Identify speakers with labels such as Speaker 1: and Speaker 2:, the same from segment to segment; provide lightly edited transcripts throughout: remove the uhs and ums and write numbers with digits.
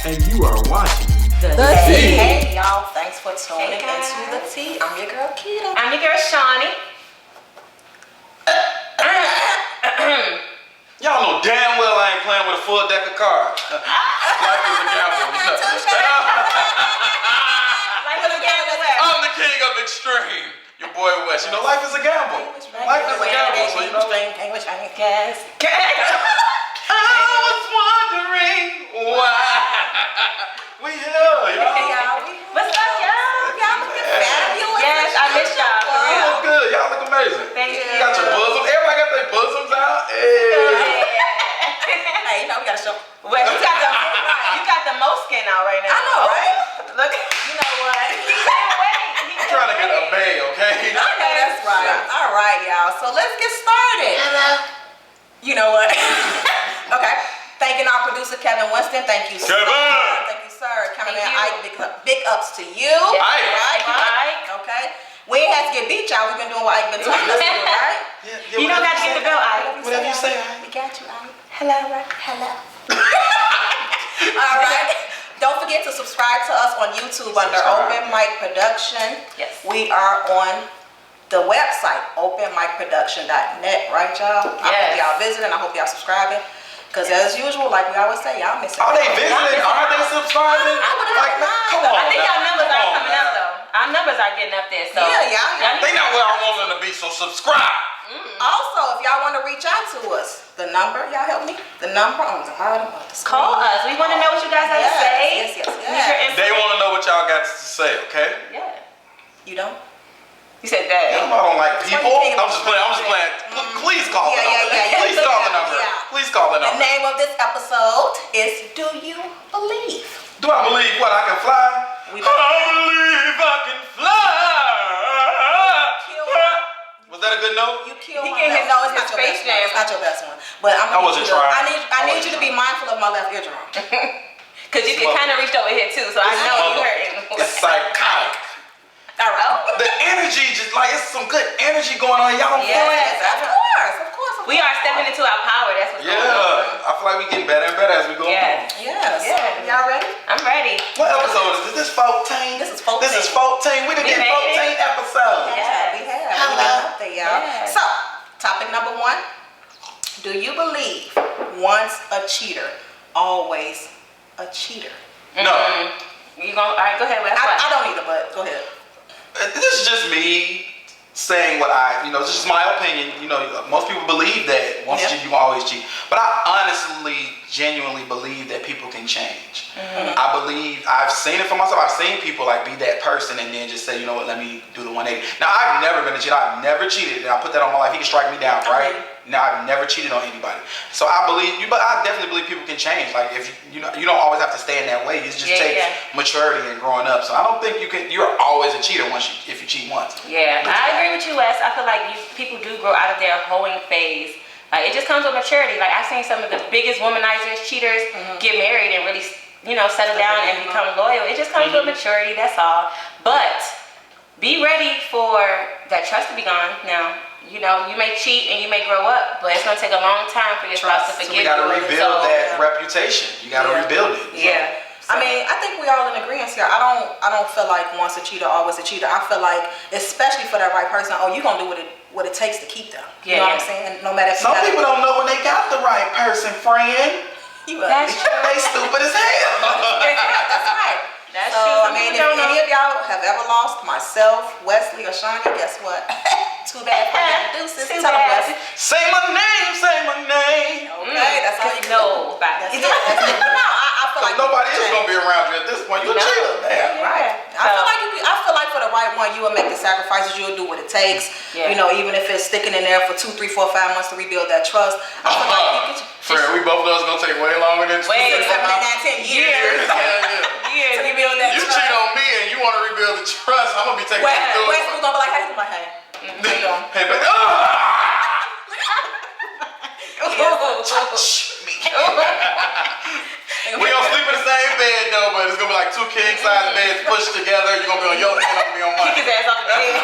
Speaker 1: and you are watching
Speaker 2: The
Speaker 1: Tea.
Speaker 2: Hey y'all, thanks for tuning into The Tea. I'm your girl Keita.
Speaker 3: I'm your girl Shawnee.
Speaker 4: Y'all know damn well I ain't playing with a full deck of cards. Life is a gamble. I'm the king of extreme. Your boy West. You know, life is a gamble. Life is a gamble. So you know.
Speaker 2: English, I guess.
Speaker 4: I was wondering why. We here, y'all.
Speaker 2: What's up, y'all? Y'all looking fabulous.
Speaker 3: Yes, I miss y'all. For
Speaker 4: Y'all
Speaker 3: real.
Speaker 4: look good. Y'all look amazing.
Speaker 3: Thank you.
Speaker 4: You got your bosom. Everybody got their bosoms out. Hey.
Speaker 2: Hey, you know we gotta show.
Speaker 3: Well, you got the most skin out right now.
Speaker 2: I know, right?
Speaker 3: Look.
Speaker 2: You know what?
Speaker 3: He can't wait.
Speaker 4: I'm trying to get a bay, okay?
Speaker 2: I know that's right. All right, y'all. So let's get started.
Speaker 3: Hello.
Speaker 2: You know what? Okay. Thanking our producer Kevin Winston. Thank you, sir.
Speaker 4: Kevin.
Speaker 2: Thank you, sir. Cameraman
Speaker 3: Thank you.
Speaker 2: Ike. Big ups to you.
Speaker 3: Yes.
Speaker 4: Ike.
Speaker 3: Thank you, Ike.
Speaker 2: Okay. We ain't had to get beat, y'all. We've been doing what Ike been telling us to do, right?
Speaker 3: You don't got to get the bill, Ike.
Speaker 4: Whatever you say,
Speaker 2: We got you, Ike.
Speaker 3: Hello, right?
Speaker 2: Hello. All right. Don't forget to subscribe to us on YouTube under Open Mic Production.
Speaker 3: Yes.
Speaker 2: We are on the website, openmicproduction.net, right, y'all? I hope
Speaker 3: Yes.
Speaker 2: y'all visiting. I hope y'all subscribing. Because as usual, like we always say, y'all missing.
Speaker 4: Are they visiting? Are they subscribing? Like, come on.
Speaker 3: I think
Speaker 4: now.
Speaker 3: our numbers
Speaker 4: Come
Speaker 3: are
Speaker 4: on,
Speaker 3: coming
Speaker 4: now.
Speaker 3: up, though. Our numbers are getting up there, so.
Speaker 2: Yeah, y'all.
Speaker 4: They not where I want them to be, so subscribe.
Speaker 2: Also, if y'all want to reach out to us, the number, y'all help me? The number on the bottom of the screen.
Speaker 3: Call us. We want to know what you guys have to say.
Speaker 2: Yes.
Speaker 3: Need your input.
Speaker 4: They want to know what y'all got to say, okay?
Speaker 3: Yeah.
Speaker 2: You don't?
Speaker 3: You said that.
Speaker 4: I don't like
Speaker 2: why
Speaker 4: people.
Speaker 2: you can't-
Speaker 4: I'm just playing. Please call the number.
Speaker 2: Yeah.
Speaker 4: Please call the number.
Speaker 2: Yeah.
Speaker 4: Please call the
Speaker 2: The
Speaker 4: number.
Speaker 2: name of this episode is Do You Believe?
Speaker 4: Do I believe what I can fly?
Speaker 2: We
Speaker 4: I believe I can fly. Was that a good note?
Speaker 2: You killed
Speaker 3: He
Speaker 2: my
Speaker 3: gave
Speaker 2: left.
Speaker 3: his-
Speaker 2: No, it's not
Speaker 3: his
Speaker 2: your best
Speaker 3: Space
Speaker 2: one.
Speaker 3: Jam.
Speaker 2: It's not your best one. But I'm
Speaker 4: I wasn't trying.
Speaker 2: I need you to be mindful of my left eardrum.
Speaker 3: Because you can kind of reach over here, too, so I know you hurting.
Speaker 4: It's psychotic.
Speaker 2: All right.
Speaker 4: The energy, just like it's some good energy going on. Y'all don't feel it?
Speaker 3: Yes.
Speaker 2: Of course.
Speaker 3: We are stepping into our power. That's what's going on.
Speaker 4: Yeah. I feel like we getting better and better as we go
Speaker 3: Yes.
Speaker 4: on.
Speaker 2: Yes.
Speaker 3: Yeah.
Speaker 2: Y'all ready?
Speaker 3: I'm ready.
Speaker 4: What episode is this? This 14?
Speaker 2: This is 14.
Speaker 4: This is 14. We done
Speaker 3: We
Speaker 4: did
Speaker 3: made
Speaker 4: 14 episodes.
Speaker 3: Yeah.
Speaker 2: We have.
Speaker 4: Hello.
Speaker 2: We been up there, y'all.
Speaker 3: Yes.
Speaker 2: So, topic number 1. Do you believe once a cheater, always a cheater?
Speaker 4: No.
Speaker 3: You going? All right, go ahead. Wes.
Speaker 2: I don't either, but go ahead.
Speaker 4: This is just me saying what this is my opinion. Most people believe that once you cheat, you can always cheat. But I honestly, genuinely believe that people can change. I believe, I've seen it for myself. I've seen people like be that person and then just say, you know what, let me do the 180. Now, I've never been a cheater. I've never cheated. And I put that on my life. He can strike me down, right? Now, I've never cheated on anybody. So I believe you, but I definitely believe people can change. Like if you don't always have to stay in that way. It just takes maturity and growing up. So I don't think you're always a cheater if you cheat once.
Speaker 3: Yeah, I agree with you, Wes. I feel like people do grow out of their hoeing phase. Like it just comes with maturity. Like I've seen some of the biggest womanizers, cheaters, get married and really, settle down and become loyal. It just comes with maturity. That's all. But be ready for that trust to be gone. Now, you may cheat and you may grow up, but it's gonna take a long time for your spouse to forgive you.
Speaker 4: So we gotta rebuild that reputation. You gotta rebuild it.
Speaker 3: Yeah.
Speaker 2: I mean, I think we all in agreement here. I don't feel like once a cheater, always a cheater. I feel like, especially for that right person, you're gonna do what it takes to keep them. You know what I'm saying? No matter if
Speaker 4: some people don't know when they got the right person, friend.
Speaker 3: That's true.
Speaker 4: They stupid as hell.
Speaker 2: That's right.
Speaker 3: That's
Speaker 2: so,
Speaker 3: true.
Speaker 2: I mean, if any of y'all have ever lost myself, Wesley, or Shawnee, guess what? Too bad for them. Deuces.
Speaker 3: Too
Speaker 2: Tell them,
Speaker 3: bad.
Speaker 2: Wesley.
Speaker 4: Say my name.
Speaker 2: Okay, that's all you can
Speaker 3: know about
Speaker 2: That's it. No, I feel like
Speaker 4: nobody is gonna be around you at this point. You're a cheater, man.
Speaker 2: Right. I feel like for the right one, you will make the sacrifices. You'll do what it takes.
Speaker 3: Yeah.
Speaker 2: Even if it's sticking in there for 2, 3, 4, 5 months to rebuild that trust. I feel like you can
Speaker 4: Friend, we both of us gonna take way longer than 2,
Speaker 2: 6, 7, 8, 9, 10 years.
Speaker 3: Yeah,
Speaker 2: to rebuild that
Speaker 4: You
Speaker 2: trust.
Speaker 4: cheat on me and you want to rebuild the trust. I'm gonna be taking you through.
Speaker 2: Wesley's gonna be like, hey, my hey.
Speaker 4: Hey, but touch me. We don't sleep in the same bed though, but it's gonna be like 2 king size beds pushed together. You're gonna be on your end, I'm gonna be on mine.
Speaker 3: Kick his ass off the bed.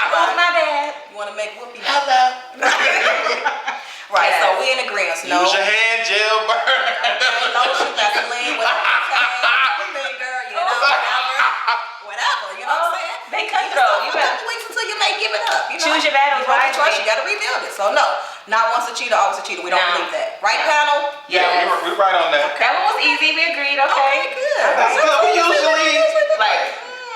Speaker 3: Oh, my bad.
Speaker 2: You wanna make whoopee?
Speaker 3: Hello.
Speaker 2: Right, so we in agreement. No.
Speaker 4: Use your hand, gel burn.
Speaker 2: Lotion, Vaseline,
Speaker 3: They cutthroat. You
Speaker 2: a
Speaker 3: better
Speaker 2: couple weeks until you may give it up. You know?
Speaker 3: choose your battles
Speaker 2: You want to trust,
Speaker 3: wisely.
Speaker 2: you got to rebuild it. So no, not once a cheater, always a cheater. We don't
Speaker 3: No.
Speaker 2: believe that, right,
Speaker 3: No.
Speaker 2: panel?
Speaker 4: Yeah, we're right on that.
Speaker 3: That one was easy. We agreed. Okay.
Speaker 2: Okay, good.
Speaker 4: That's good. We usually
Speaker 3: like.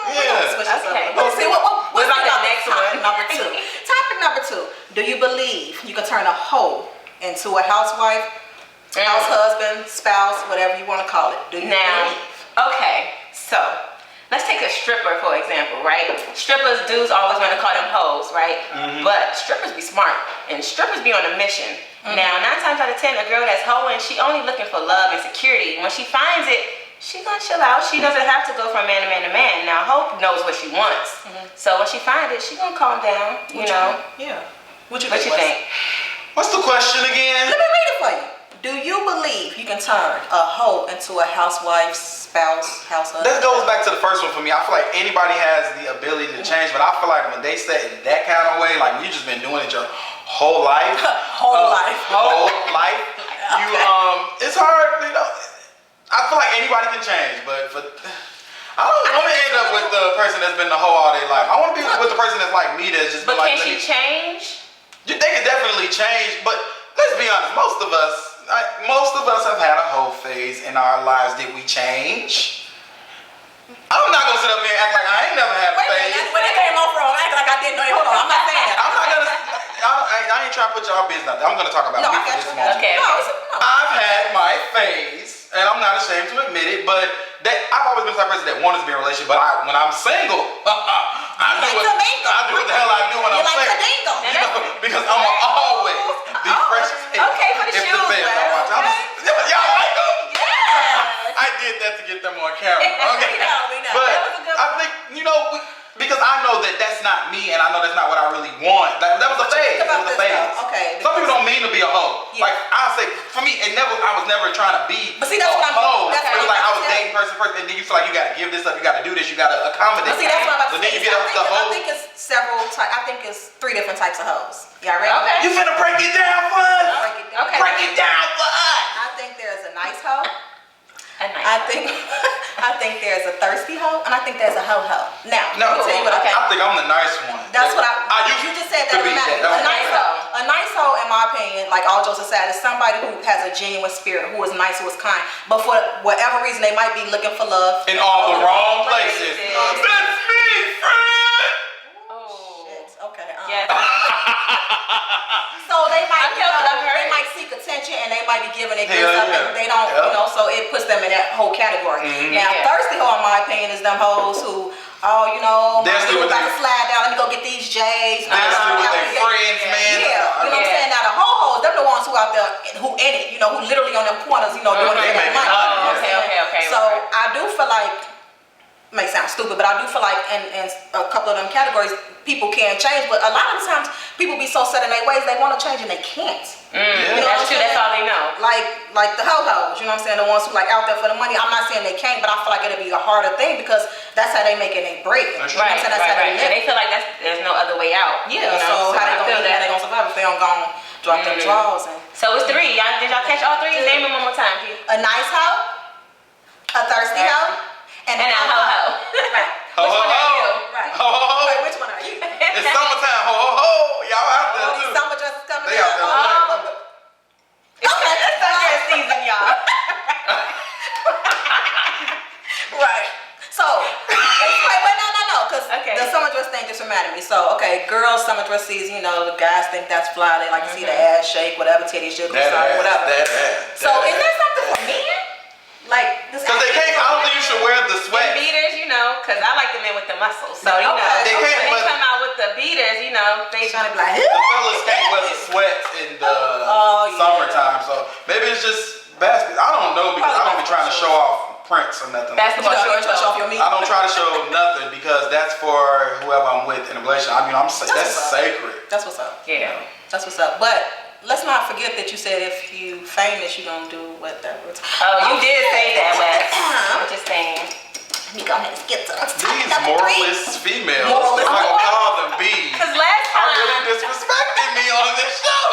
Speaker 3: Okay.
Speaker 2: Let's see what's
Speaker 3: What about the
Speaker 2: about
Speaker 3: next
Speaker 2: topic
Speaker 3: one?
Speaker 2: number 2. Topic number 2. Do you believe you can turn a hoe into a housewife, house husband, spouse, whatever you want to call it? Do you
Speaker 3: Now,
Speaker 2: believe?
Speaker 3: okay, so let's take a stripper for example, right? Strippers, dudes always want to call them hoes, right? But strippers be smart, and strippers be on a mission. Now, 9 times out of 10, a girl that's hoeing, she only looking for love and security. When she finds it, she gonna chill out. She doesn't have to go from man to man to man. Now, Hope knows what she wants, so when she finds it, she gonna calm down. You know?
Speaker 2: Yeah. What you
Speaker 3: What you
Speaker 2: Wes?
Speaker 3: think?
Speaker 4: What's the question again?
Speaker 2: Let me read it for you. Do you believe you can turn a hoe into a housewife, spouse, house husband?
Speaker 4: That goes back to the first one for me. I feel like anybody has the ability to change, but I feel like when they say it that kind of way, like you just been doing it your whole life.
Speaker 2: Whole life.
Speaker 4: Whole life. You it's hard, you know. I feel like anybody can change, but I don't want to end up with the person that's been the hoe all their life. I want to be with the person that's like me, that's just
Speaker 3: But
Speaker 4: been like.
Speaker 3: can she change?
Speaker 4: They can definitely change, but let's be honest. Most of us have had a hoe phase in our lives. Did we change? I'm not gonna sit up here and act like I ain't never had a
Speaker 2: Wait a
Speaker 4: phase.
Speaker 2: minute, when it came off wrong, I act like I didn't know. Hold on, I'm not saying that.
Speaker 4: I'm not gonna. I ain't trying to put y'all business out there. I'm gonna talk about
Speaker 2: No,
Speaker 4: me
Speaker 2: I
Speaker 4: for
Speaker 2: got
Speaker 4: this
Speaker 2: you.
Speaker 4: moment.
Speaker 3: Okay.
Speaker 2: No, no.
Speaker 4: I've had my phase, and I'm not ashamed to admit it, but that I've always been the type of person that wanted to be in a relationship, but when I'm single, I do what the hell I do when I'm single.
Speaker 2: Dingo.
Speaker 4: You know, because I'm always be fresh as hell.
Speaker 3: Okay, for the
Speaker 4: if
Speaker 3: shoes,
Speaker 4: the feds
Speaker 3: Wes,
Speaker 4: don't watch. Y'all like them?
Speaker 3: Yeah.
Speaker 4: I did that to get them on camera. Okay.
Speaker 2: We know.
Speaker 4: But
Speaker 3: That was a good
Speaker 4: I think, because I know that that's not me, and I know that's not what I really want. That was a phase. It was a phase.
Speaker 2: Okay.
Speaker 4: Some people don't mean to be a hoe.
Speaker 2: Yeah.
Speaker 4: Like I say, for me, I was never trying to be
Speaker 2: But see, that's
Speaker 4: a
Speaker 2: what I'm
Speaker 4: hoe.
Speaker 2: that's
Speaker 4: It
Speaker 2: what
Speaker 4: was
Speaker 2: I'm
Speaker 4: like I
Speaker 2: about
Speaker 4: was
Speaker 2: to tell
Speaker 4: dating person, and then you feel like you gotta give this up, you gotta do this, you gotta accommodate.
Speaker 2: But see, that's what I'm about
Speaker 4: So
Speaker 2: to
Speaker 4: then
Speaker 2: say.
Speaker 4: you get the
Speaker 2: I
Speaker 4: hoe.
Speaker 2: think it's several types. I think it's 3 different types of hoes. Y'all ready?
Speaker 3: Okay.
Speaker 4: You finna break it down for us?
Speaker 2: Break it down.
Speaker 3: Okay.
Speaker 4: Break it down for us.
Speaker 2: I think there's a nice hoe.
Speaker 3: A nice
Speaker 2: I
Speaker 3: one.
Speaker 2: think there's a thirsty hoe, and I think there's a hoe. Now,
Speaker 4: No,
Speaker 2: let me tell you what
Speaker 3: okay.
Speaker 2: I think.
Speaker 4: I think I'm the nice one.
Speaker 2: That's what
Speaker 4: used
Speaker 2: you just said
Speaker 4: to
Speaker 2: that
Speaker 4: be
Speaker 2: automatically.
Speaker 4: that.
Speaker 2: A nice hoe. A nice hoe, in my opinion, like all jokes aside, is somebody who has a genuine spirit, who is nice, who is kind. But for whatever reason, they might be looking for love.
Speaker 4: In all the wrong places.
Speaker 3: places.
Speaker 4: That's me, friend.
Speaker 3: Oh.
Speaker 2: Shit, okay.
Speaker 3: Yes.
Speaker 2: So they might,
Speaker 3: I felt that hurt.
Speaker 2: they might seek attention, and they might be giving it good
Speaker 4: Hell
Speaker 2: stuff,
Speaker 4: yeah.
Speaker 2: and they don't,
Speaker 4: Yep.
Speaker 2: so it puts them in that whole category. Now,
Speaker 3: Yeah.
Speaker 2: thirsty hoe, in my opinion, is them hoes who, my
Speaker 4: They're still
Speaker 2: dude
Speaker 4: with
Speaker 2: about
Speaker 4: their-
Speaker 2: to slide down. Let me go get these J's.
Speaker 4: They're still with their friends, man.
Speaker 2: Yeah, you know what I'm saying? Now the ho-hos, they're the ones who out there, who in it, who literally on them corners, doing it for
Speaker 4: They
Speaker 2: their
Speaker 4: making
Speaker 2: money.
Speaker 4: money,
Speaker 2: You know what I'm
Speaker 3: yeah.
Speaker 2: saying?
Speaker 3: Okay,
Speaker 2: So
Speaker 3: right.
Speaker 2: I do feel like, may sound stupid, but I do feel like in a couple of them categories, people can change. But a lot of the times, people be so set in their ways, they want to change and they can't.
Speaker 4: Yeah.
Speaker 2: You know
Speaker 3: That's
Speaker 2: what I'm
Speaker 3: true. That's
Speaker 2: saying?
Speaker 3: all they know.
Speaker 2: Like the ho-hos, you know what I'm saying? The ones who like out there for the money. I'm not saying they can't, but I feel like it'll be a harder thing because that's how they making their bread.
Speaker 4: That's
Speaker 2: You know what I'm
Speaker 3: Right,
Speaker 2: saying? That's how
Speaker 3: right.
Speaker 2: they
Speaker 3: And
Speaker 2: live.
Speaker 3: they feel like there's no other way out.
Speaker 2: Yeah, so how they
Speaker 3: I
Speaker 2: gonna
Speaker 3: feel
Speaker 2: eat, how they
Speaker 3: that.
Speaker 2: gonna survive if they don't go drop them draws and
Speaker 3: So it's 3. Did y'all catch all 3? Name them one more time, please.
Speaker 2: a nice hoe, a thirsty hoe, and
Speaker 3: And a ho-ho.
Speaker 2: Right.
Speaker 4: Ho,
Speaker 3: Which
Speaker 4: ho,
Speaker 3: one are
Speaker 4: ho.
Speaker 3: you?
Speaker 2: Right.
Speaker 4: Ho, ho, ho.
Speaker 2: Wait, which one are you?
Speaker 4: It's summertime. Ho, ho, ho. Y'all out there
Speaker 2: All these
Speaker 4: too.
Speaker 2: summer dresses coming
Speaker 4: They out there.
Speaker 2: Oh.
Speaker 3: It's summer season, y'all.
Speaker 2: Right. So, wait, no, because
Speaker 3: Okay.
Speaker 2: the summer dress thing just reminded me. So, okay, girls summer dress season, the guys think that's fly. They like to see the ass shake, whatever, titties jiggle,
Speaker 4: That ass,
Speaker 2: whatever.
Speaker 4: that ass.
Speaker 2: So, is there something for men? Like this?
Speaker 4: Because they can't. I don't think you should wear the
Speaker 3: And
Speaker 4: sweat.
Speaker 3: beaters, because I like the men with the muscles. So,
Speaker 2: Okay.
Speaker 4: They can't,
Speaker 3: when they
Speaker 4: but
Speaker 3: come out with the beaters, they
Speaker 2: Trying to be like,
Speaker 4: the fellas can't wear the sweats in the
Speaker 2: Oh, yeah.
Speaker 4: summertime. So maybe it's just basketball. I don't know because I don't be trying to show off prints or nothing.
Speaker 3: basketball
Speaker 2: you
Speaker 3: shorts.
Speaker 2: touch off your meat.
Speaker 4: I don't try to show nothing because that's for whoever I'm with in a relationship. I mean, that's
Speaker 2: what's up.
Speaker 4: sacred.
Speaker 2: That's what's up.
Speaker 3: Yeah.
Speaker 2: That's what's up. But let's not forget that you said if you famous, you gonna do whatever.
Speaker 3: Oh, you did say that, Wes. I'm just saying.
Speaker 2: Let me go ahead and skip to
Speaker 4: These
Speaker 2: number 3.
Speaker 4: moralist females,
Speaker 2: Moralist.
Speaker 4: I'm gonna call them bees,
Speaker 3: Because last
Speaker 4: are
Speaker 3: time.
Speaker 4: really disrespecting me on this show.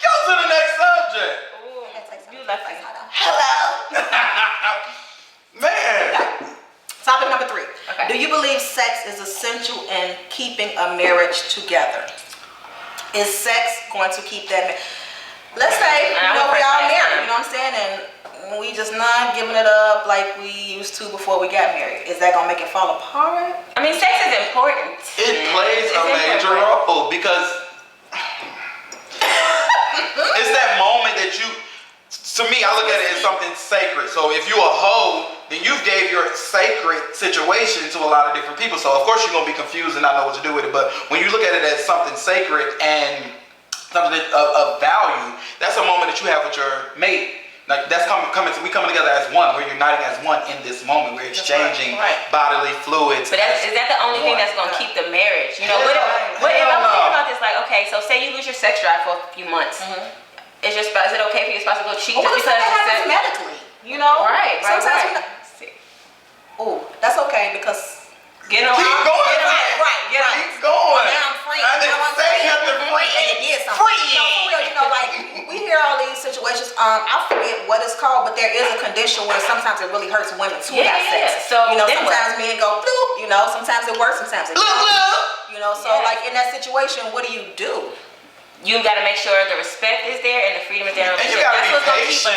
Speaker 4: Go to the next subject.
Speaker 3: Ooh, you lucky.
Speaker 2: Hello.
Speaker 4: Man.
Speaker 2: Topic number 3.
Speaker 3: Okay.
Speaker 2: Do you believe sex is essential in keeping a marriage together? Is sex going to keep that? Let's say we all married. You know what I'm saying? And we just not giving it up like we used to before we got married. Is that gonna make it fall apart?
Speaker 3: I mean, sex is important.
Speaker 4: It plays a major role because it's that moment that you. To me, I look at it as something sacred. So if you're a hoe, then you've gave your sacred situation to a lot of different people. So of course you're gonna be confused and not know what to do with it. But when you look at it as something sacred and something of value, that's a moment that you have with your mate. Like that's we coming together as one. We're uniting as one in this moment. We're exchanging bodily fluids.
Speaker 3: But is that the only thing that's gonna keep the marriage? You know, what if I was thinking about this? Like, okay, so say you lose your sex drive for a few months. Is it okay for your spouse to go cheat just because
Speaker 2: that happens medically? You know, sometimes oh, that's okay because
Speaker 4: keep going. Keep going.
Speaker 2: Now I'm free.
Speaker 4: I didn't say you have to free.
Speaker 2: And it did something. No, for real, you know, like we hear all these situations. I forget what it's called, but there is a condition where sometimes it really hurts women to have sex.
Speaker 3: So
Speaker 2: you know, sometimes men go bloop. You know, sometimes it works, sometimes it doesn't. You know, so like in that situation, what do?
Speaker 3: You gotta make sure the respect is there and the freedom is there.
Speaker 4: And you gotta be patient.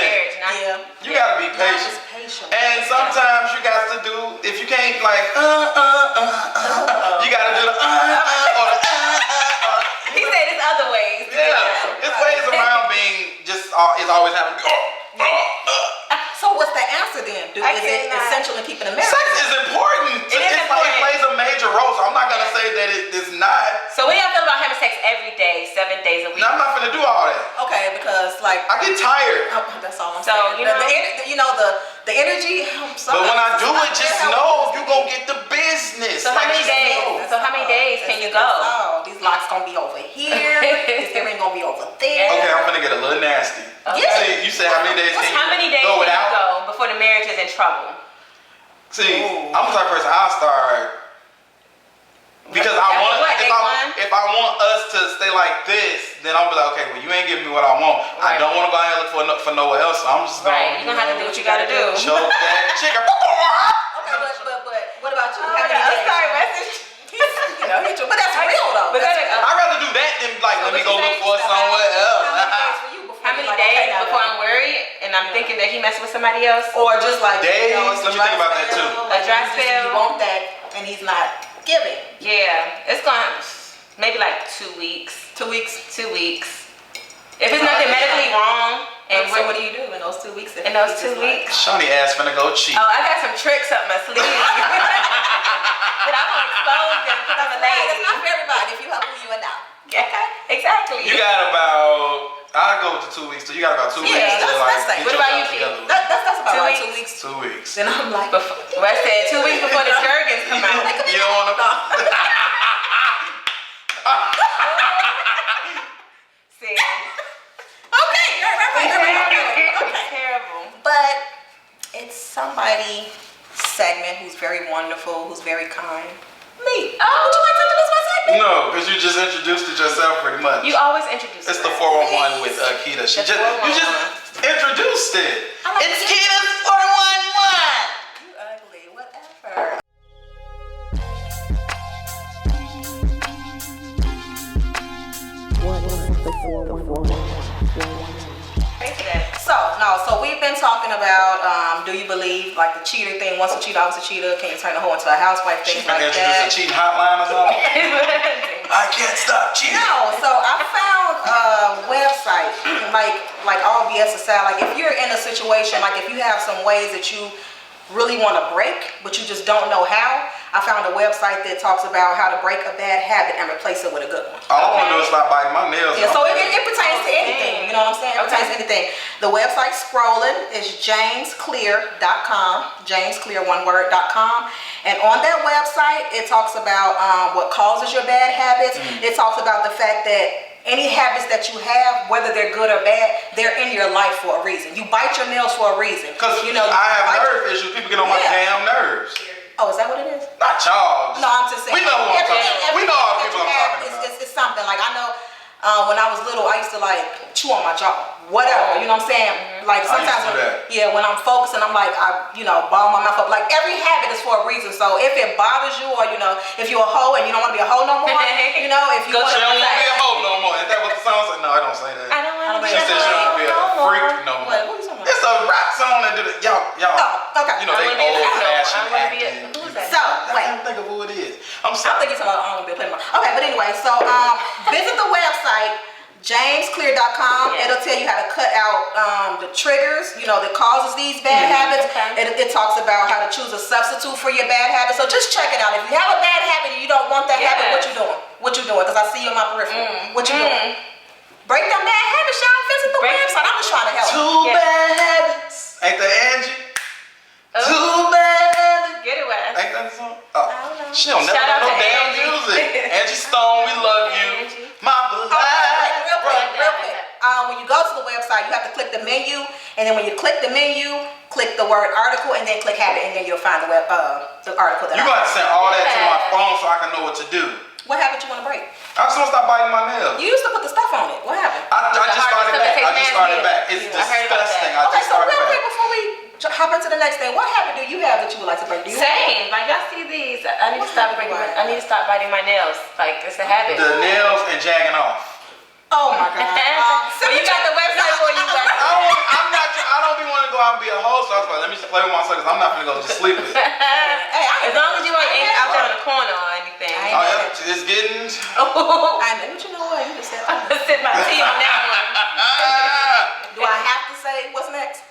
Speaker 4: You gotta be patient. And sometimes you got to do, if you can't like, you gotta do the or the
Speaker 3: He said there's other ways.
Speaker 4: Yeah, it's ways around being just is always having.
Speaker 2: So what's the answer then? Is it essential in keeping a marriage?
Speaker 4: Sex is important. It plays a major role. So I'm not gonna say that it is not.
Speaker 3: So what do y'all feel about having sex every day, 7 days a week?
Speaker 4: No, I'm not gonna do all that.
Speaker 2: Okay, because like
Speaker 4: I get tired.
Speaker 2: That's all I'm
Speaker 3: saying.
Speaker 2: The energy.
Speaker 4: But when I do it, just know you gonna get the business.
Speaker 3: So how many days? So how many days can you go?
Speaker 2: These locks gonna be over here. This earring gonna be over there.
Speaker 4: Okay, I'm gonna get a little nasty.
Speaker 2: Okay.
Speaker 4: You said how many days can you
Speaker 3: How many days
Speaker 4: go
Speaker 3: can
Speaker 4: without?
Speaker 3: you go before the marriage is in trouble?
Speaker 4: See, I'm the type of person I'll start because if I want us to stay like this, then I'll be like, okay, well you ain't giving me what I want. I don't want to go out and look for nowhere else. So I'm just
Speaker 3: you're gonna have to do what you gotta do.
Speaker 4: Choke that chicken.
Speaker 2: Okay, but what about you? How many days? But that's real though.
Speaker 4: I'd rather do that than like let me go look for somewhere else.
Speaker 3: How many days before I'm worried and I'm thinking that he messing with somebody else?
Speaker 2: Or just like
Speaker 4: days? Let me think about that too.
Speaker 3: A dry spell.
Speaker 2: You want that and he's not giving.
Speaker 3: Yeah, it's gonna maybe like 2 weeks.
Speaker 2: 2 weeks.
Speaker 3: 2 weeks. If it's nothing medically wrong, and
Speaker 2: so what do you do in those 2 weeks?
Speaker 3: In those 2 weeks,
Speaker 4: Shawnee ass finna go cheat.
Speaker 3: Oh, I got some tricks up my sleeve. But I won't expose them because I'm a lady.
Speaker 2: It's not for everybody. If you help who you are now.
Speaker 3: Yeah, exactly.
Speaker 4: You got about. I'll go with the 2 weeks. So you got about 2 weeks to like get
Speaker 3: what about you,
Speaker 4: yourself together.
Speaker 2: That's about
Speaker 3: 2
Speaker 2: right.
Speaker 3: weeks.
Speaker 2: 2 weeks.
Speaker 4: 2 weeks.
Speaker 2: Then I'm like,
Speaker 3: I said 2 weeks before the Jergens come out.
Speaker 4: You don't want to.
Speaker 3: See.
Speaker 2: okay, right.
Speaker 3: Okay. Terrible.
Speaker 2: But it's somebody segment who's very wonderful, who's very kind. Me. Oh, would you like to introduce my segment?
Speaker 4: No, because you just introduced it yourself pretty much.
Speaker 3: You always introduce
Speaker 4: It's
Speaker 3: it.
Speaker 4: the 411 with Keita. You just introduced it. It's Keita's 411.
Speaker 2: You ugly, whatever. So we've been talking about, do you believe like the cheater thing? Once a cheater, always a cheater. Can you turn a hoe into a housewife? Things like that.
Speaker 4: Introduce a cheating hotline or something? I can't stop cheating.
Speaker 2: No, so I found a website, like all BS aside, like if you're in a situation, like if you have some ways that you really want to break, but you just don't know how, I found a website that talks about how to break a bad habit and replace it with a good one.
Speaker 4: All I want to do is stop biting my nails.
Speaker 2: Yeah, so it pertains to anything, you know what I'm saying? It pertains to anything. The website scrolling is jamesclear.com, jamesclear1word.com. And on that website, it talks about what causes your bad habits. It talks about the fact that any habits that you have, whether they're good or bad, they're in your life for a reason. You bite your nails for a reason.
Speaker 4: Because I have nerve issues. People get on my damn nerves.
Speaker 2: Oh, is that what it is?
Speaker 4: Not y'all.
Speaker 2: No, I'm just saying.
Speaker 4: We know what I'm talking about. We know all the people I'm talking about.
Speaker 2: It's something. Like I know when I was little, I used to like chew on my jaw. Whatever. You know what I'm saying? like
Speaker 4: I used
Speaker 2: sometimes
Speaker 4: to do that.
Speaker 2: when I'm focusing, I'm like, ball my mouth up. Like every habit is for a reason. So if it bothers you, or if you're a hoe and you don't want to be a hoe no more, if you
Speaker 4: She
Speaker 2: want
Speaker 4: don't want to be a hoe no more. Is that what the song said? No, I don't say that.
Speaker 3: I don't want to be
Speaker 4: She
Speaker 3: a
Speaker 4: said she don't want to be a freak no more.
Speaker 2: What are you talking about?
Speaker 4: It's a rap song that do that. Y'all.
Speaker 2: Oh, okay.
Speaker 4: You know, they old fashioned acting.
Speaker 3: Who's that?
Speaker 2: So
Speaker 4: I
Speaker 2: wait.
Speaker 4: can't think of who it is. I'm
Speaker 2: I
Speaker 4: sorry.
Speaker 2: think you're talking about Automobile Play. Okay, but anyway, so visit the website jamesclear.com.
Speaker 3: Yeah.
Speaker 2: It'll tell you how to cut out the triggers, that causes these bad habits.
Speaker 3: Okay.
Speaker 2: It talks about how to choose a substitute for your bad habit. So just check it out. If you have a bad habit and you don't want that habit, what you doing? What you doing? Because I see you in my peripheral. What you doing? Break them bad habits, y'all. Visit the website. I'm just trying to help.
Speaker 4: Too bad habits. Ain't that Angie? Too bad.
Speaker 3: Get it, Wes.
Speaker 4: Ain't that the song? Oh.
Speaker 3: I don't know.
Speaker 4: She don't never
Speaker 3: Shout out
Speaker 4: know no
Speaker 3: to
Speaker 4: damn
Speaker 3: Angie.
Speaker 4: music. Angie Stone, we love you.
Speaker 3: Angie.
Speaker 4: My
Speaker 2: Real
Speaker 4: beloved.
Speaker 2: quick. When you go to the website, you have to click the menu, and then when you click the menu, click the word article, and then click habit, and then you'll find the article that
Speaker 4: You got to send all that to my phone so I can know what to do.
Speaker 2: What habit you want to break?
Speaker 4: I just want to stop biting my nails.
Speaker 2: You used to put the stuff on it. What happened?
Speaker 4: I just started back. It's
Speaker 3: I heard about
Speaker 4: disgusting.
Speaker 3: that.
Speaker 4: I
Speaker 2: Okay,
Speaker 4: just
Speaker 2: so
Speaker 4: started
Speaker 2: real quick
Speaker 4: back.
Speaker 2: before we hop into the next thing, what habit do you have that you would like to break? Do you
Speaker 3: Same. Like y'all see these. I need to stop breaking. I need to stop biting my nails. Like it's a habit.
Speaker 4: The nails and jagging off.
Speaker 2: Oh my God.
Speaker 3: Well, you got the website for you, Wes.
Speaker 4: I don't be wanting to go out and be a host. So I was like, let me just play with myself because I'm not gonna go to sleep with it.
Speaker 3: As long as you ain't out there in the corner or anything.
Speaker 2: I
Speaker 4: Oh, yeah, it's getting.
Speaker 2: I know, but you know what? You just said.
Speaker 3: I'm gonna sip my tea on that one.
Speaker 2: Do I have to say what's next?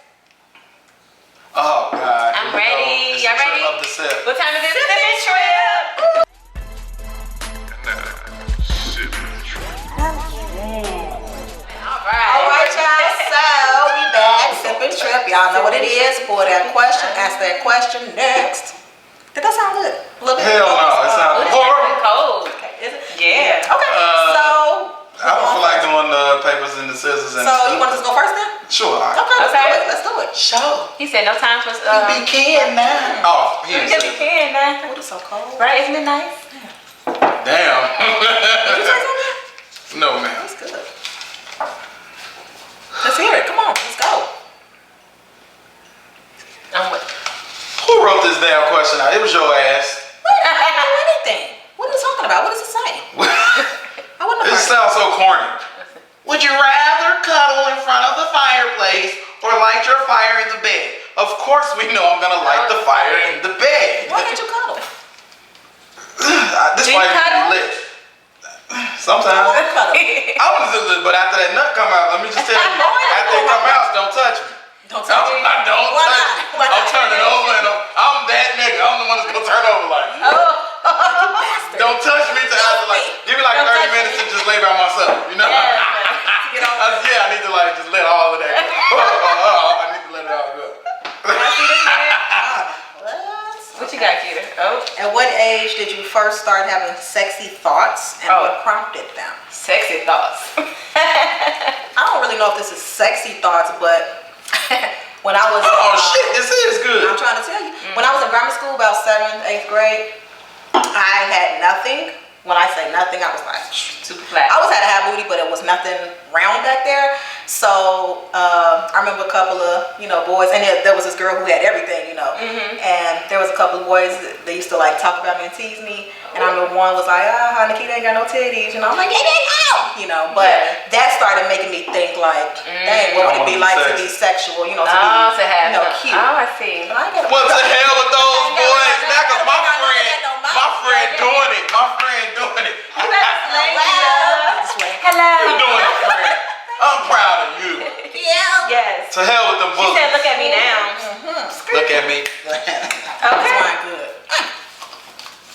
Speaker 4: Oh God.
Speaker 3: I'm
Speaker 4: Here we
Speaker 3: ready.
Speaker 4: go. It's
Speaker 3: Y'all
Speaker 4: the trip
Speaker 3: ready?
Speaker 4: Of the sip.
Speaker 3: What time is it? Sipping trip. All
Speaker 2: Alright, y'all, so we back, sipping trip. Y'all know what it is. Pull that question, ask that question next. Did that sound good? A little bit?
Speaker 4: Hell no, it sounds horrible.
Speaker 3: Cold.
Speaker 2: Okay, is it?
Speaker 3: Yeah.
Speaker 2: Okay, so.
Speaker 4: I don't feel like doing the papers and the scissors and
Speaker 2: So
Speaker 4: stuff.
Speaker 2: you want us to go first then?
Speaker 4: Sure.
Speaker 2: Okay, let's do it.
Speaker 4: Sure.
Speaker 3: He said no time for
Speaker 4: Be kid now. Oh, he
Speaker 3: You
Speaker 4: didn't
Speaker 3: can be
Speaker 4: say.
Speaker 3: can now.
Speaker 2: Oh, it's so cold.
Speaker 3: Right? Isn't it nice?
Speaker 4: Damn.
Speaker 2: Did you say something?
Speaker 4: No, man.
Speaker 2: That's good. Let's hear it. Come on, let's go.
Speaker 3: I'm with.
Speaker 4: Who wrote this damn question out? It was your ass.
Speaker 2: I didn't do anything. What are you talking about? What does it say? I wouldn't
Speaker 4: It
Speaker 2: have heard.
Speaker 4: sounds so corny. Would you rather cuddle in front of the fireplace or light your fire in the bed? Of course we know I'm gonna light the fire in the bed.
Speaker 2: Why can't you cuddle?
Speaker 4: This
Speaker 3: Do you
Speaker 4: might
Speaker 3: cuddle?
Speaker 4: be lit. Sometimes.
Speaker 2: Cuddle.
Speaker 4: I want to do it, but after that nut come out, let me just tell you, after it come out, don't touch me.
Speaker 2: Don't touch me.
Speaker 4: I don't
Speaker 2: Why
Speaker 4: touch
Speaker 2: not?
Speaker 4: me.
Speaker 2: Why not?
Speaker 4: I'm turning over and I'm that nigga. I'm the one that's gonna turn over like. Don't touch me to after like. Give me like
Speaker 3: Don't
Speaker 4: 30
Speaker 3: touch
Speaker 4: minutes
Speaker 3: me.
Speaker 4: to just lay by myself. You know.
Speaker 2: Get on.
Speaker 4: Yeah, I need to like just let all of that go. I need to let it all go.
Speaker 2: What?
Speaker 3: What you got, Keita? Oh,
Speaker 2: At what age did you first start having sexy thoughts and
Speaker 3: Oh.
Speaker 2: what prompted them?
Speaker 3: sexy thoughts.
Speaker 2: I don't really know if this is sexy thoughts, but when I was
Speaker 4: Oh shit, this is good.
Speaker 2: I'm trying to tell you. When I was in grammar school, about 7th, 8th grade, I had nothing. When I say nothing, I was like,
Speaker 3: Super flat.
Speaker 2: I always had to have booty, but it was nothing round back there. So I remember a couple of, boys, and there was this girl who had everything, and there was a couple of boys that they used to like talk about me and tease me. And I remember one was like, Nikita ain't got no titties, I'm like, yeah, but that started making me think like, dang, what would it be like to be sexual, to be,
Speaker 3: to have
Speaker 2: cute.
Speaker 3: Oh, I see.
Speaker 2: But I ain't got
Speaker 4: What the hell with those boys? Now, cause my friend doing it. My friend doing it.
Speaker 3: Hello.
Speaker 4: You doing it, friend? I'm proud of you.
Speaker 2: Yeah.
Speaker 3: Yes.
Speaker 4: To hell with them
Speaker 3: She
Speaker 4: bullies.
Speaker 3: said, look at me now.
Speaker 4: Look at me.
Speaker 3: Okay.
Speaker 2: Good.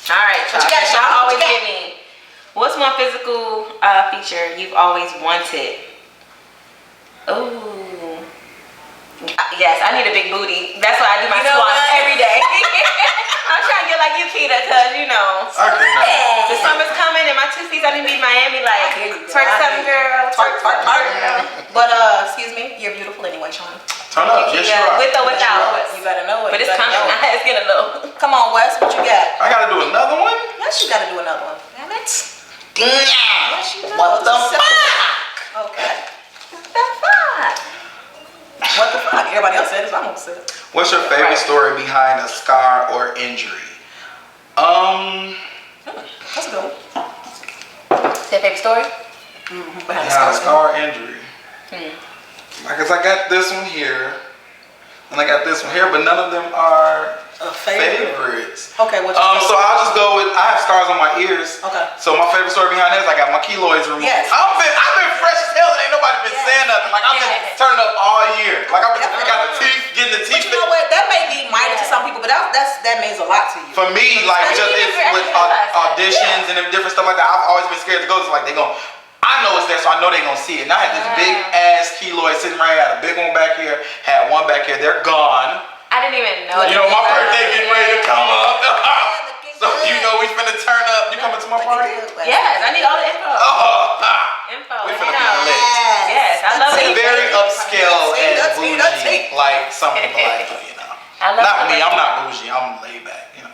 Speaker 3: All right,
Speaker 2: What you got,
Speaker 3: y'all.
Speaker 2: Sean? What
Speaker 3: Always
Speaker 2: you got?
Speaker 3: give me. What's one physical feature you've always wanted? Ooh. Yes, I need a big booty. That's why I do my
Speaker 2: You know
Speaker 3: squats
Speaker 2: what?
Speaker 3: every day. I'm trying to get like you, Keita, because
Speaker 4: I cannot.
Speaker 3: the summer's coming and my 2 feet I need to be Miami like twerk something, girl.
Speaker 2: Twerk. But excuse me, you're beautiful anyway, Shawnee.
Speaker 4: Turn up. Yes, you are.
Speaker 3: With or without.
Speaker 2: You better know it.
Speaker 3: But
Speaker 2: You
Speaker 3: it's
Speaker 2: better
Speaker 3: coming.
Speaker 2: know it.
Speaker 3: It's getting a little.
Speaker 2: Come on, Wes, what you got?
Speaker 4: I gotta do another one?
Speaker 2: Yes, you gotta do another one. Damn it.
Speaker 4: Yeah.
Speaker 2: Yes, you know.
Speaker 4: What the
Speaker 2: Just
Speaker 4: fuck?
Speaker 2: simple. Okay.
Speaker 3: What the fuck?
Speaker 2: What the everybody else said it, so I'm gonna say it.
Speaker 4: What's your favorite
Speaker 3: Right.
Speaker 4: story behind a scar or injury?
Speaker 2: That's a good one.
Speaker 3: Is that favorite story?
Speaker 2: Behind the
Speaker 4: Yeah,
Speaker 2: story.
Speaker 4: scar or injury. Because I got this one here, and I got this one here, but none of them are
Speaker 2: A favorite.
Speaker 4: favorites.
Speaker 2: Okay, what's
Speaker 4: So I'll just go with, I have scars on my ears.
Speaker 2: Okay.
Speaker 4: So my favorite story behind that is I got my keloids removed.
Speaker 2: Yes.
Speaker 4: I've been fresh as hell and ain't nobody been
Speaker 2: Yes.
Speaker 4: saying nothing. Like I've been
Speaker 3: Yes.
Speaker 4: turning up all year. Like I've been
Speaker 2: Definitely.
Speaker 4: got the teeth, getting the
Speaker 2: But
Speaker 4: teeth.
Speaker 2: you know what? That may be minor to some people, but that means a lot to you.
Speaker 4: For me, like
Speaker 3: I
Speaker 4: just
Speaker 3: didn't
Speaker 4: it's
Speaker 3: even
Speaker 4: with
Speaker 3: realize that.
Speaker 4: auditions and different stuff like that. I've always been scared to go. It's like they gon' I know it's there, so I know they gonna see it. And I had this big ass keloid sitting right here. I had a big one back here, had one back here. They're gone.
Speaker 3: I didn't even know.
Speaker 4: You know, my birthday getting ready to come up.
Speaker 2: looking
Speaker 4: So you
Speaker 2: good.
Speaker 4: know we finna turn up. You coming to my party?
Speaker 3: Yes, I need all the info.
Speaker 4: Oh,
Speaker 3: Info.
Speaker 4: we
Speaker 3: you
Speaker 4: finna be
Speaker 3: know.
Speaker 4: lit.
Speaker 3: Yes, I love
Speaker 4: It's
Speaker 3: it.
Speaker 4: very upscale
Speaker 2: See,
Speaker 4: and
Speaker 2: that's-
Speaker 4: bougie, like some people like, you know.
Speaker 3: I love
Speaker 4: Not me,
Speaker 3: it.
Speaker 4: I'm not bougie, I'm laid back, you know.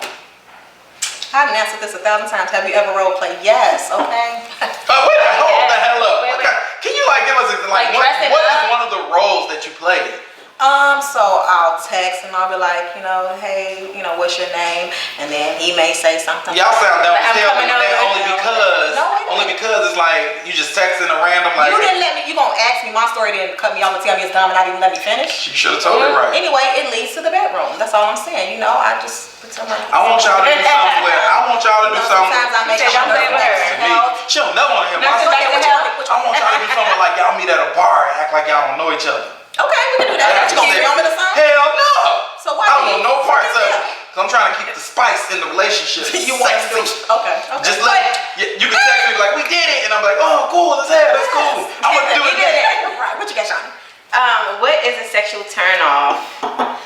Speaker 2: I done answered this 1,000 times. Have you ever role played? Yes. Okay.
Speaker 4: Oh, wait, hold the hell up.
Speaker 3: Wait, wait.
Speaker 4: Can you like give us a,
Speaker 3: Like
Speaker 4: what
Speaker 3: dressing
Speaker 4: is
Speaker 3: up?
Speaker 4: one of the roles that you played?
Speaker 2: So I'll text and I'll be like, hey, what's your name? And then he may say something.
Speaker 4: Y'all sound dumb
Speaker 3: I'm
Speaker 4: as hell
Speaker 3: coming
Speaker 4: with that
Speaker 3: over.
Speaker 4: only because it's like you just texting a random like
Speaker 2: You didn't let me. You gonna ask me my story, then cut me off and tell me it's dumb, and not even let me finish.
Speaker 4: you should have told it right.
Speaker 2: Anyway, it leads to the bedroom. That's all I'm saying. I just pretend like.
Speaker 4: I want y'all to do something with I want y'all to do something.
Speaker 2: Sometimes I make
Speaker 3: She said, "Don't play with her."
Speaker 4: to me. She don't never want to hear my
Speaker 3: Nothing
Speaker 4: story.
Speaker 3: back to hell.
Speaker 4: I want y'all to do something like y'all meet at a bar and act like y'all don't know each other.
Speaker 2: Okay, we can do that. You gonna film it or something?
Speaker 4: Hell no.
Speaker 2: So why
Speaker 4: I
Speaker 2: do
Speaker 4: don't
Speaker 2: you-
Speaker 4: know no parts of it.
Speaker 2: Yeah.
Speaker 4: Cause I'm trying to keep the spice in the relationship.
Speaker 2: You want to do?
Speaker 4: Sexy.
Speaker 2: Okay.
Speaker 4: Just let you can text me like we did it, and I'm like, oh cool, that's cool. I'm gonna do
Speaker 3: We
Speaker 4: it.
Speaker 3: did it.
Speaker 2: Right. What you got, Shawnee?
Speaker 3: What is a sexual turn off?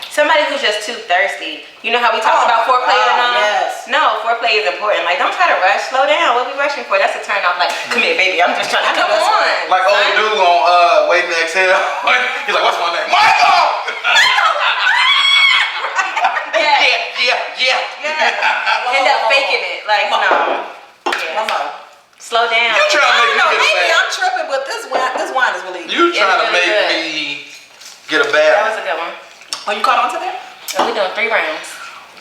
Speaker 3: Somebody who's just too thirsty. You know how we talked
Speaker 2: Oh
Speaker 3: about
Speaker 2: my
Speaker 3: foreplay and
Speaker 2: God,
Speaker 3: all?
Speaker 2: yes.
Speaker 3: No, foreplay is important. Like, don't try to rush. Slow down. What we rushing for? That's a turn off. Like, come here, baby. I'm just trying to come on.
Speaker 4: Like old
Speaker 3: son.
Speaker 4: dude on Waiting to Exhale. He's like, what's my name? Michael. Yeah.
Speaker 3: End up faking it. Like, no. Yeah.
Speaker 2: Mama.
Speaker 3: Slow down.
Speaker 4: You trying to
Speaker 2: I
Speaker 4: make
Speaker 2: don't know.
Speaker 4: me get a
Speaker 2: Maybe
Speaker 4: bad?
Speaker 2: I'm tripping, but this wine is really.
Speaker 4: You trying to
Speaker 3: really
Speaker 4: make
Speaker 3: good.
Speaker 4: me get a
Speaker 3: That was
Speaker 4: bad?
Speaker 3: a good one.
Speaker 2: Oh, you caught on to that?
Speaker 3: So we're doing 3 rounds.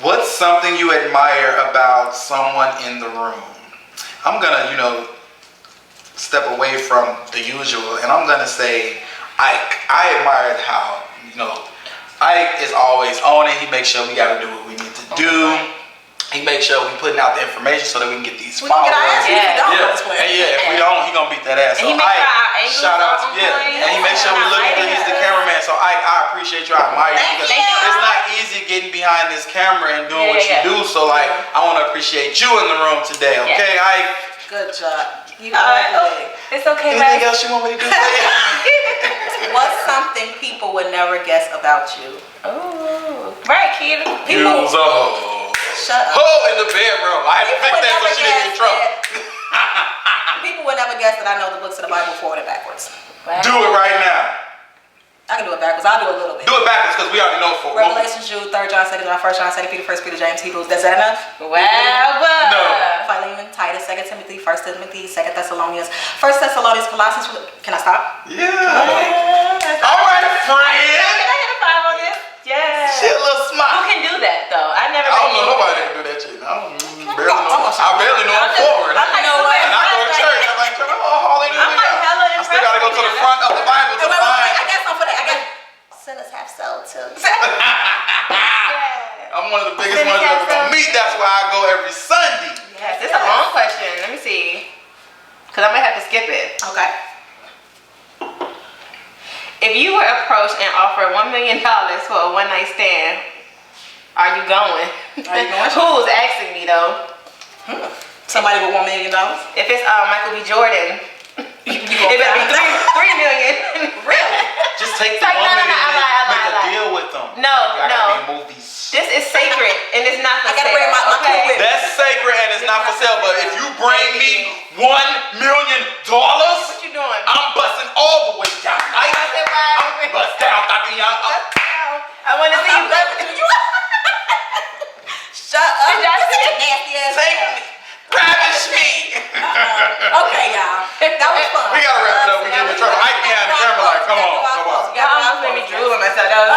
Speaker 4: What's something you admire about someone in the room? I'm gonna, step away from the usual, and I'm gonna say Ike. I admired how, Ike is always on it. He makes sure we gotta do what we need to do. He makes sure we putting out the information so that we can get these
Speaker 2: We gonna get our ass
Speaker 4: followers.
Speaker 2: beat if we don't.
Speaker 4: Yeah,
Speaker 2: Let's play.
Speaker 4: and if we don't, he gonna beat that ass.
Speaker 3: And
Speaker 4: So
Speaker 3: he makes sure our
Speaker 4: Ike,
Speaker 3: angles
Speaker 4: shout out
Speaker 3: are
Speaker 4: to
Speaker 3: on point.
Speaker 4: and he makes sure we
Speaker 3: Yeah.
Speaker 4: look good. He's the cameraman. So Ike, I appreciate you. I admire you
Speaker 2: Thank
Speaker 4: because
Speaker 2: you.
Speaker 4: it's not easy getting behind this camera and doing
Speaker 3: Yeah,
Speaker 4: what
Speaker 3: yeah.
Speaker 4: you do. So like, I want to appreciate you in the room today. Okay, Ike.
Speaker 2: Good job. You
Speaker 3: Oh, it's okay,
Speaker 4: Anything
Speaker 3: babe.
Speaker 4: else you want me to do?
Speaker 2: What's something people would never guess about you?
Speaker 3: Ooh. Right, kid.
Speaker 4: Use a hoe.
Speaker 2: Shut up.
Speaker 4: Hoe in the bedroom. I had to
Speaker 2: People
Speaker 4: fix
Speaker 2: would
Speaker 4: that so
Speaker 2: never
Speaker 4: she didn't get in
Speaker 2: guess
Speaker 4: trouble.
Speaker 2: that. People would never guess that I know the books of the Bible forward and backwards.
Speaker 3: Wow.
Speaker 4: Do it right now.
Speaker 2: I can do it backwards. I'll do a little bit.
Speaker 4: Do it backwards because we already know for
Speaker 2: Revelation, Jude, 3 John, 2 John, 1 John, 2 Peter, 1 Peter, James, Hebrews. Is that enough?
Speaker 3: Wow.
Speaker 4: No.
Speaker 2: Philemon, Titus, 2 Timothy, 1 Timothy, 2 Thessalonians, 1 Thessalonians, Colossians. Can I stop?
Speaker 4: Yeah. All right,
Speaker 3: Can
Speaker 4: friend.
Speaker 3: I get a 5 on this? Yeah.
Speaker 4: She a little
Speaker 3: Who
Speaker 4: smart.
Speaker 3: can do that though? I never.
Speaker 4: I don't
Speaker 3: really
Speaker 4: know
Speaker 3: knew.
Speaker 4: nobody that can do that shit. I barely know him forward.
Speaker 3: I'm like, know what?
Speaker 4: And I go to church. I'm like, oh, hallelujah.
Speaker 3: I'm like hella
Speaker 4: I still gotta go to the front of the Bible to
Speaker 2: Wait, I
Speaker 4: find.
Speaker 2: got something for that. I got sinners have soul too.
Speaker 4: I'm one of the biggest ones ever gonna meet. That's why I go every Sunday.
Speaker 3: Yes, it's a long question. Let me see. Cause I might have to skip it.
Speaker 2: Okay.
Speaker 3: If you were approached and offered $1 million for a one-night stand, are you going?
Speaker 2: Are you going?
Speaker 3: Who's asking me though?
Speaker 2: Somebody with $1 million.
Speaker 3: If it's Michael B. Jordan, it better be 3 million.
Speaker 2: Really?
Speaker 4: Just take the
Speaker 3: Like, no,
Speaker 4: woman
Speaker 3: no,
Speaker 4: and
Speaker 3: I
Speaker 4: make
Speaker 3: lied.
Speaker 4: a deal with them.
Speaker 3: No,
Speaker 4: I
Speaker 3: no.
Speaker 4: gotta be movies.
Speaker 3: This is sacred and it's not for
Speaker 2: I gotta
Speaker 3: sale.
Speaker 2: bring my
Speaker 3: okay?
Speaker 2: crew with me.
Speaker 4: That's sacred and it's not for sale. But if you bring me $1 million,
Speaker 3: What you doing?
Speaker 4: I'm busting all the way down. I'm bust down, Tatiana.
Speaker 3: I want to see you.
Speaker 2: Shut up.
Speaker 3: Did y'all see it?
Speaker 2: Nasty ass.
Speaker 4: Take me. Ravish me.
Speaker 2: Okay, y'all. That was fun.
Speaker 4: We gotta wrap it up. We get in trouble. I can't have the camera like, come on.
Speaker 2: Yeah,
Speaker 3: made me drool on myself. That was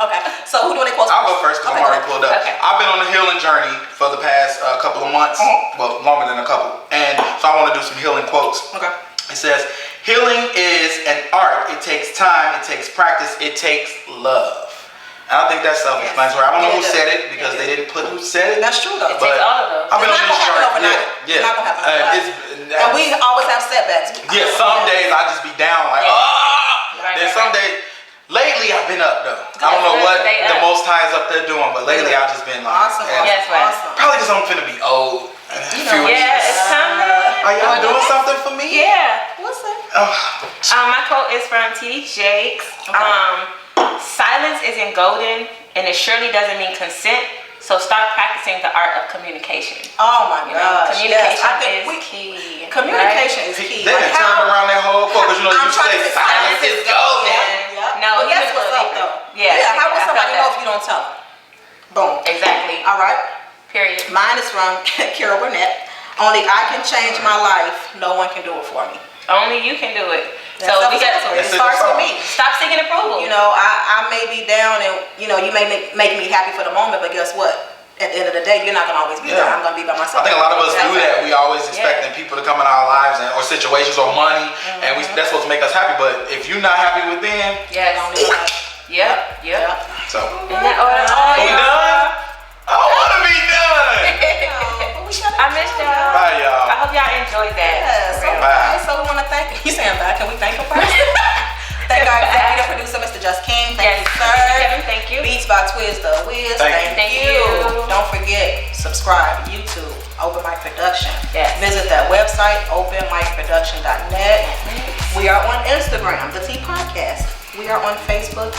Speaker 2: Okay, so who doing the quotes?
Speaker 4: I'll go first because
Speaker 2: Okay,
Speaker 4: I'm already
Speaker 2: go
Speaker 4: pulled up.
Speaker 3: Okay.
Speaker 4: I've been on a healing journey for the past couple of months. Well, longer than a couple. And so I want to do some healing quotes.
Speaker 2: Okay.
Speaker 4: It says, healing is an art. It takes time, it takes practice, it takes love. And I think that's self-explanatory. I don't know who said it because they didn't put who said it.
Speaker 2: That's true though.
Speaker 3: It takes all of those.
Speaker 4: I've been
Speaker 2: It's
Speaker 4: on
Speaker 2: not
Speaker 4: this
Speaker 2: gonna happen
Speaker 4: journey.
Speaker 2: overnight.
Speaker 4: Yeah,
Speaker 2: It's not gonna happen overnight. And we always have setbacks.
Speaker 4: yeah, some days I just be down like, Then some days, lately I've been up though. I don't know what the Most High is up there doing, but lately I've just been like,
Speaker 2: Awesome.
Speaker 3: Yes, right.
Speaker 2: Awesome.
Speaker 4: probably because I'm finna be old. And a few
Speaker 3: Yeah,
Speaker 4: weeks.
Speaker 3: it's time.
Speaker 4: Are y'all doing something for me?
Speaker 3: Yeah.
Speaker 2: What's that?
Speaker 4: Oh,
Speaker 3: My quote is from T.D. Jakes. Silence isn't golden, and it surely doesn't mean consent. So start practicing the art of communication.
Speaker 2: Oh my
Speaker 3: You know,
Speaker 2: gosh.
Speaker 3: communication
Speaker 2: yes. I think
Speaker 3: is key.
Speaker 2: Communication is key.
Speaker 4: They done turned around that whole quote because you know
Speaker 2: I'm
Speaker 4: you
Speaker 2: trying
Speaker 4: say
Speaker 2: to say
Speaker 4: silence is golden.
Speaker 2: Yeah.
Speaker 3: No,
Speaker 2: but that's
Speaker 3: even
Speaker 2: what's
Speaker 3: a
Speaker 2: up
Speaker 3: little
Speaker 2: though.
Speaker 3: deeper. Yeah,
Speaker 2: How would
Speaker 3: I
Speaker 2: somebody
Speaker 3: felt
Speaker 2: know
Speaker 3: that.
Speaker 2: if you don't tell them? Boom.
Speaker 3: Exactly.
Speaker 2: All right.
Speaker 3: Period.
Speaker 2: Mine is from Carol Burnett. Only I can change my life. No one can do it for me.
Speaker 3: Only you can do it.
Speaker 2: That's
Speaker 3: So we got
Speaker 2: self-explanatory.
Speaker 4: That's
Speaker 2: It starts with
Speaker 4: it.
Speaker 2: me.
Speaker 3: stop seeking approval.
Speaker 2: You know, I may be down and, you know, you may make me happy for the moment, but guess what? At the end of the day, you're not going to always be there.
Speaker 4: Yeah.
Speaker 2: I'm going to be by myself.
Speaker 4: I think a lot of us do that. We always expecting
Speaker 3: Yeah.
Speaker 4: people to come in our lives or situations or money, and that's supposed to make us happy. But if you're not happy with them,
Speaker 3: Yes.
Speaker 2: Don't do that.
Speaker 3: Yep.
Speaker 4: so
Speaker 3: In that order.
Speaker 4: are we done? I want to be done.
Speaker 3: I missed y'all.
Speaker 4: Bye, y'all.
Speaker 3: I hope y'all enjoyed that.
Speaker 2: Yes,
Speaker 3: For real.
Speaker 2: okay. So we want to thank you. Saying bye. Can we thank him first? Thank our executive producer, Mr. Just King. Thank
Speaker 3: Yes,
Speaker 2: you, sir.
Speaker 3: Kevin, thank you.
Speaker 2: Beats by Twiz the Wiz.
Speaker 4: Thank
Speaker 3: you.
Speaker 2: you. Don't forget, subscribe to YouTube, Open Mic Production.
Speaker 3: Yes.
Speaker 2: Visit that website, openmicproduction.net. We are on Instagram, The T Podcast. We are on Facebook,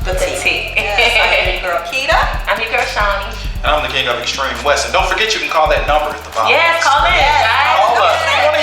Speaker 2: The T. Yes, I'm your girl Keita.
Speaker 3: I'm your girl, Shawnee.
Speaker 4: And I'm the king of Extreme West. And don't forget you can call that number at the bottom.
Speaker 3: Yes, call in, guys.
Speaker 4: Call us. We want to